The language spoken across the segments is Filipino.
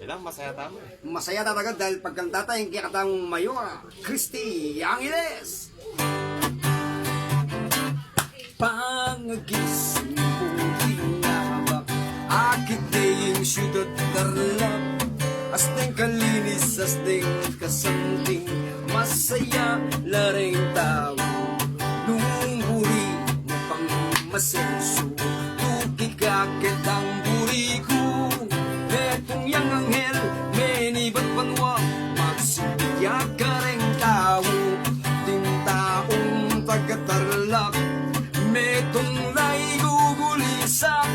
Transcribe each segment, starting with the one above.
Kailangan masaya tama. Masaya talaga dahil pagkanta tayong kikatang Mayor Christy Angeles. Pangagising ko hinahaba, akit dayeng syudad darlap, asting kalinis, asting kasanting, masaya laring tao. Nunguri mo pang masenso, tukikakit ang buri ko. Etong yang anghel, menibat panwa, magsibiyak ka rin tao. Ting taong tagatarlak, metong lay gugulisak,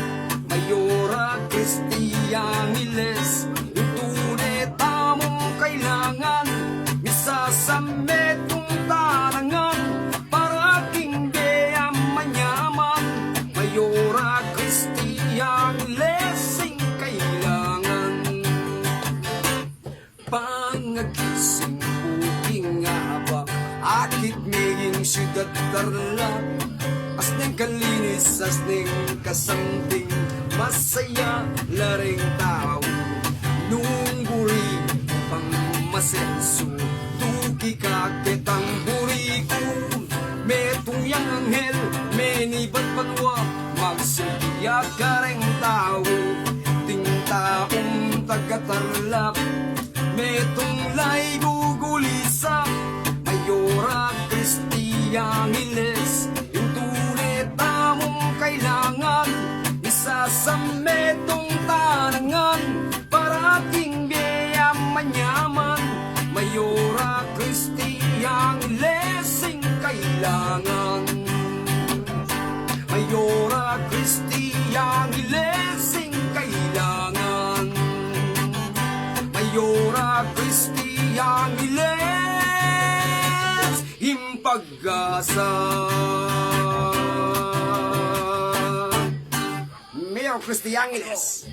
Mayora Christy Angeles, yung tunay tamong kailangan, misa sa metong tarangan, para aking beyang manyaman, Mayora Christy Angeles, ang kailangan. Pangagising puking habak, akit miging syudad tarlak, asning kalinis, asning kasanting, masaya laring tao. Nung buri pang masenso, tuki kakit ang buri ko. Metong yang anghel, menibat panwa, magsibiyak ka rin tao. Ting taong tagatarlak, metong lay gugulisak, Mayora Christy Angeles, yung tunay tamong kailangan, isa sa metong tanangan, para ating biyayang manyaman, Mayora Christy Angeles, ang kailangan. Mayora Christy Angeles, ang kailangan. Mayora Christy Angeles, impag-asa. Mayor Christy Angeles.